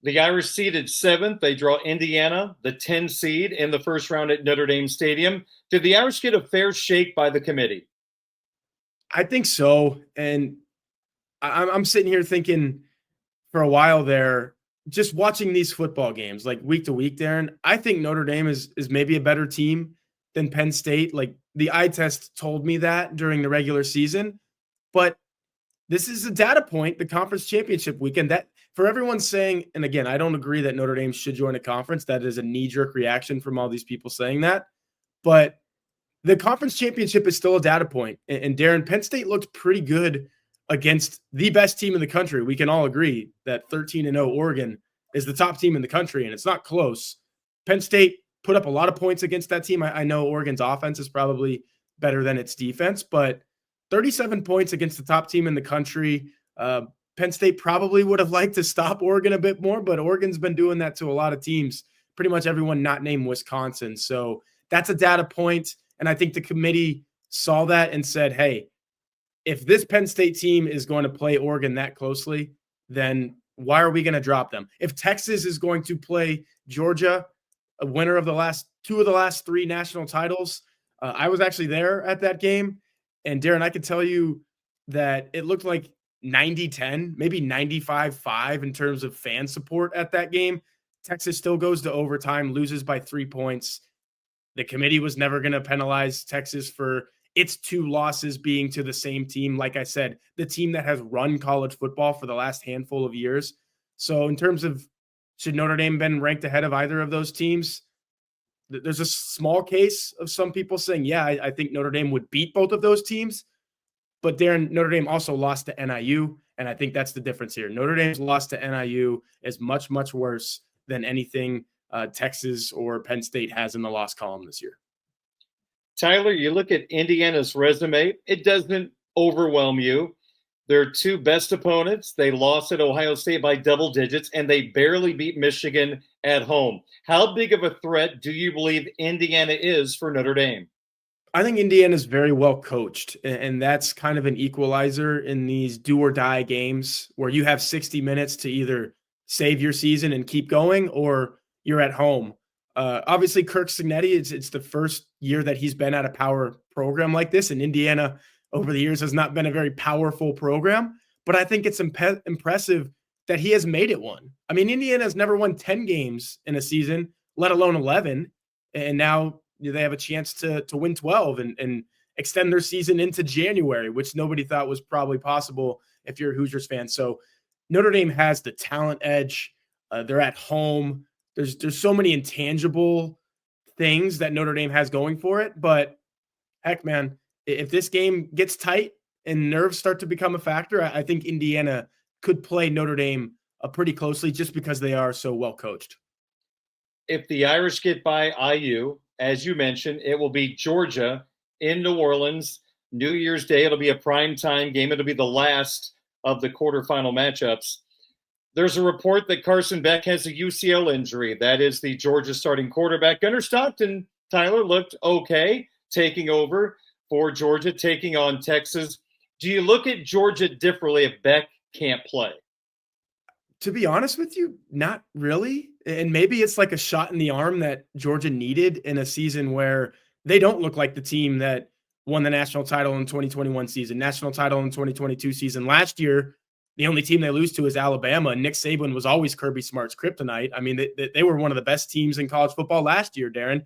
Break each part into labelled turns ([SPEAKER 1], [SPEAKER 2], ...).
[SPEAKER 1] The Irish seeded seventh. They draw Indiana, the 10 seed, in the first round at Notre Dame Stadium. Did the Irish get a fair shake by the committee?
[SPEAKER 2] I think so. And I'm sitting here thinking for a while there, just watching these football games like week to week, Darren, I think Notre Dame is maybe a better team than Penn State. Like the eye test told me that during the regular season, but this is a data point, the conference championship weekend. That for everyone saying, and again, I don't agree that Notre Dame should join a conference. That is a knee-jerk reaction from all these people saying that. But the conference championship is still a data point. And Darren, Penn State looked pretty good against the best team in the country. We can all agree that 13-0 Oregon is the top team in the country, and it's not close. Penn State put up a lot of points against that team. I know Oregon's offense is probably better than its defense, but 37 points against the top team in the country. Penn State probably would have liked to stop Oregon a bit more, but Oregon's been doing that to a lot of teams, pretty much everyone not named Wisconsin. So that's a data point. And I think the committee saw that and said, hey, if this Penn State team is going to play Oregon that closely, then why are we going to drop them? If Texas is going to play Georgia, a winner of the last two of the last three national titles, I was actually there at that game. And Darren, I can tell you that it looked like 90-10, maybe 95-5 in terms of fan support at that game. Texas still goes to overtime, loses by 3 points. The committee was never going to penalize Texas for its two losses being to the same team. Like I said, the team that has run college football for the last handful of years. So in terms of should Notre Dame been ranked ahead of either of those teams, there's a small case of some people saying, yeah, I think Notre Dame would beat both of those teams. But Darren, Notre Dame also lost to NIU, and I think that's the difference here. Notre Dame's loss to NIU is much, much worse than anything Texas or Penn State has in the loss column this year.
[SPEAKER 1] Tyler, you look at Indiana's resume, it doesn't overwhelm you. Their two best opponents, they lost at Ohio State by double digits, and they barely beat Michigan at home. How big of a threat do you believe Indiana is for Notre Dame?
[SPEAKER 2] I think Indiana is very well coached, and that's kind of an equalizer in these do or die games where you have 60 minutes to either save your season and keep going, or you're at home. Obviously, Kirk Cignetti, it's the first year that he's been at a power program like this, and Indiana over the years has not been a very powerful program, but I think it's impressive that he has made it one. I mean, Indiana has never won 10 games in a season, let alone 11, and now they have a chance to win 12 and extend their season into January, which nobody thought was probably possible if you're a Hoosiers fan. So Notre Dame has the talent edge. They're at home. There's so many intangible things that Notre Dame has going for it. But heck, man, if this game gets tight and nerves start to become a factor, I think Indiana could play Notre Dame pretty closely just because they are so well coached.
[SPEAKER 1] If the Irish get by IU, as you mentioned, it will be Georgia in New Orleans, New Year's Day. It'll be a prime time game. It'll be the last of the quarterfinal matchups. There's a report that Carson Beck has a UCL injury. That is the Georgia starting quarterback. Gunnar Stockton, Tyler, looked okay taking over for Georgia, taking on Texas. Do you look at Georgia differently if Beck can't play?
[SPEAKER 2] To be honest with you, not really. And maybe it's like a shot in the arm that Georgia needed in a season where they don't look like the team that won the national title in 2021 season, national title in 2022 season. Last year, the only team they lose to is Alabama. And Nick Saban was always Kirby Smart's kryptonite. I mean, they were one of the best teams in college football last year, Darren.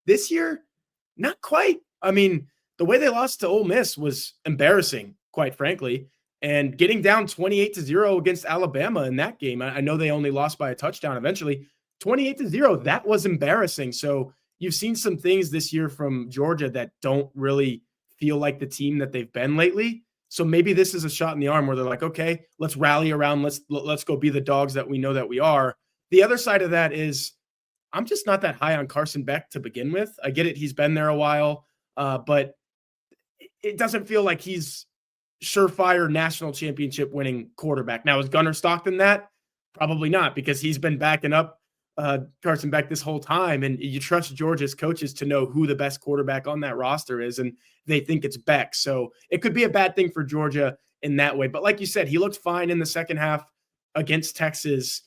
[SPEAKER 2] This year, not quite. I mean, the way they lost to Ole Miss was embarrassing, quite frankly. And getting down 28-0 against Alabama in that game, I know they only lost by a touchdown eventually. 28-0, that was embarrassing. So you've seen some things this year from Georgia that don't really feel like the team that they've been lately. So maybe this is a shot in the arm where they're like, okay, let's rally around. Let's go be the dogs that we know that we are. The other side of that is I'm just not that high on Carson Beck to begin with. I get it. He's been there a while, but it doesn't feel like he's surefire national championship winning quarterback. Now, is Gunnar Stockton that? Probably not, because he's been backing up Carson Beck this whole time. And you trust Georgia's coaches to know who the best quarterback on that roster is, and they think it's Beck. So it could be a bad thing for Georgia in that way. But like you said, he looked fine in the second half against Texas.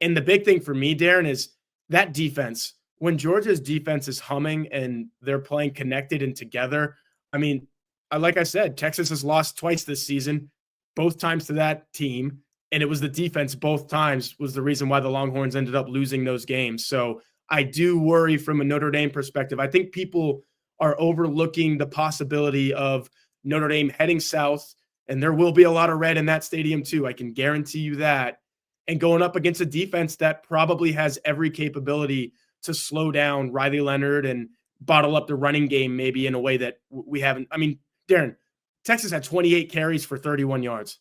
[SPEAKER 2] And the big thing for me, Darren, is that defense. When Georgia's defense is humming and they're playing connected and together, I mean, like I said, Texas has lost twice this season, both times to that team. And it was the defense both times was the reason why the Longhorns ended up losing those games. So I do worry from a Notre Dame perspective. I think people are overlooking the possibility of Notre Dame heading south, and there will be a lot of red in that stadium too. I can guarantee you that. And going up against a defense that probably has every capability to slow down Riley Leonard and bottle up the running game maybe in a way that we haven't. I mean, Darren, Texas had 28 carries for 31 yards.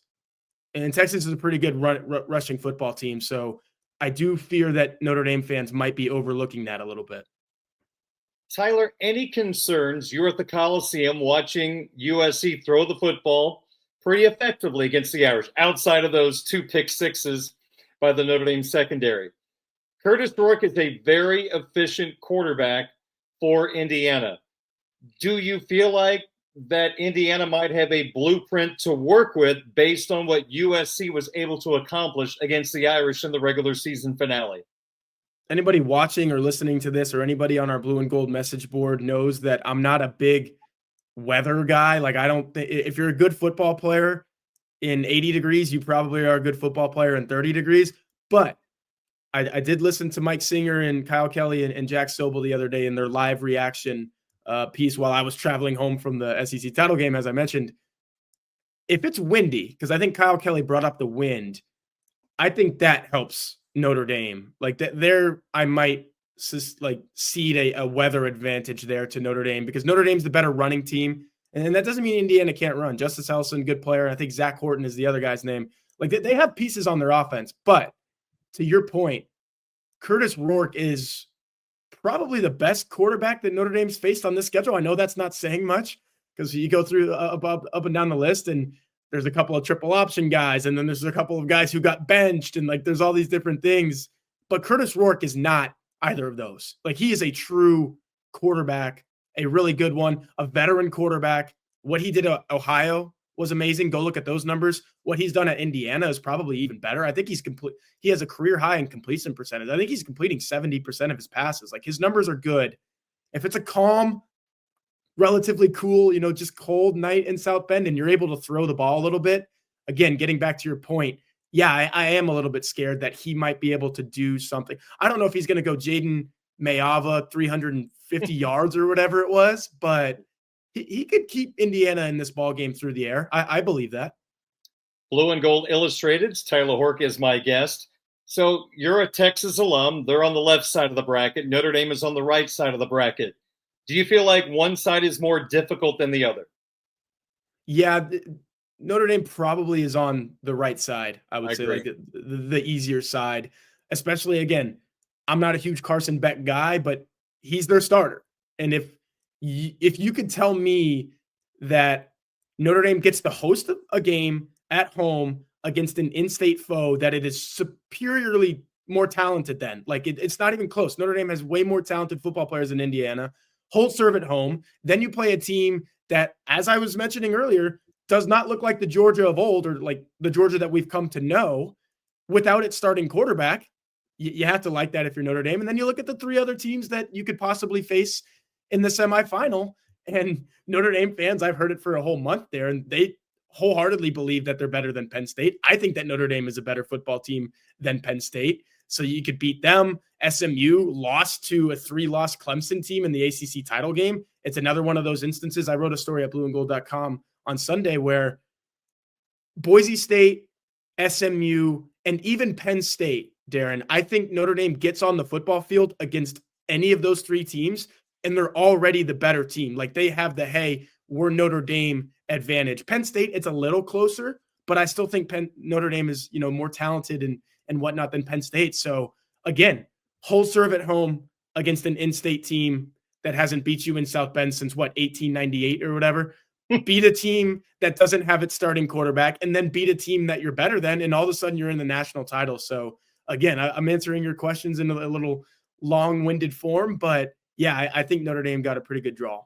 [SPEAKER 2] And Texas is a pretty good rushing football team. So I do fear that Notre Dame fans might be overlooking that a little bit.
[SPEAKER 1] Tyler, any concerns? You were at the Coliseum watching USC throw the football pretty effectively against the Irish, outside of those 2 pick sixes by the Notre Dame secondary. Curtis Rourke is a very efficient quarterback for Indiana. Do you feel like that Indiana might have a blueprint to work with based on what USC was able to accomplish against the Irish in the regular season finale?
[SPEAKER 2] Anybody watching or listening to this, or anybody on our blue and gold message board, knows that I'm not a big weather guy. Like, I don't think if you're a good football player in 80 degrees, you probably are a good football player in 30 degrees. But I did listen to Mike Singer and Kyle Kelly and Jack Sobel the other day in their live reaction piece while I was traveling home from the SEC title game, as I mentioned. If it's windy, because I think Kyle Kelly brought up the wind, I think that helps Notre Dame. Like that, there I might cede a weather advantage there to Notre Dame, because Notre Dame's the better running team, and that doesn't mean Indiana can't run. Justice Ellison, good player. I think Zach Horton is the other guy's name. Like they have pieces on their offense, but to your point, Curtis Rourke is probably the best quarterback that Notre Dame's faced on this schedule. I know that's not saying much, because you go through up and down the list, and there's a couple of triple option guys, and then there's a couple of guys who got benched, and like there's all these different things. But Curtis Rourke is not either of those. Like, he is a true quarterback, a really good one, a veteran quarterback. What he did at Ohio was amazing. Go look at those numbers. What he's done at Indiana is probably even better. I think he has a career high in completion percentage. I think he's completing 70% of his passes. Like, his numbers are good. If it's a calm, relatively cool, just cold night in South Bend and you're able to throw the ball a little bit, again, getting back to your point, yeah, I am a little bit scared that he might be able to do something. I don't know if he's going to go Jaden Mayava 350 yards or whatever it was, but he could keep Indiana in this ball game through the air. I believe that.
[SPEAKER 1] Blue and Gold Illustrated's Tyler Hork is my guest. So you're a Texas alum. They're on the left side of the bracket. Notre Dame is on the right side of the bracket. Do you feel like one side is more difficult than the other?
[SPEAKER 2] Yeah, Notre Dame probably is on the right side. I would say,
[SPEAKER 1] agree.
[SPEAKER 2] like the easier side, especially, again, I'm not a huge Carson Beck guy, but he's their starter. And if you could tell me that Notre Dame gets to host a game at home against an in-state foe, that it is superiorly more talented than, like, it's not even close. Notre Dame has way more talented football players than Indiana. Hold serve at home. Then you play a team that, as I was mentioning earlier, does not look like the Georgia of old, or like the Georgia that we've come to know, without its starting quarterback. You have to like that if you're Notre Dame. And then you look at the 3 other teams that you could possibly face in the semifinal, and Notre Dame fans, I've heard it for a whole month there, and they wholeheartedly believe that they're better than Penn State. I think that Notre Dame is a better football team than Penn State, so you could beat them. SMU lost to a 3-loss Clemson team in the ACC title game. It's another one of those instances. I wrote a story at blueandgold.com on Sunday where Boise State, SMU, and even Penn State, Darren, I think Notre Dame gets on the football field against any of those 3 teams, and they're already the better team. Like, they have the, hey, we're Notre Dame advantage. Penn State, it's a little closer, but I still think Notre Dame is, more talented and whatnot than Penn State. So again, whole serve at home against an in-state team that hasn't beat you in South Bend since 1898 or whatever. Beat a team that doesn't have its starting quarterback, and then beat a team that you're better than, and all of a sudden you're in the national title. So again, I'm answering your questions in a little long-winded form, but yeah, I think Notre Dame got a pretty good draw.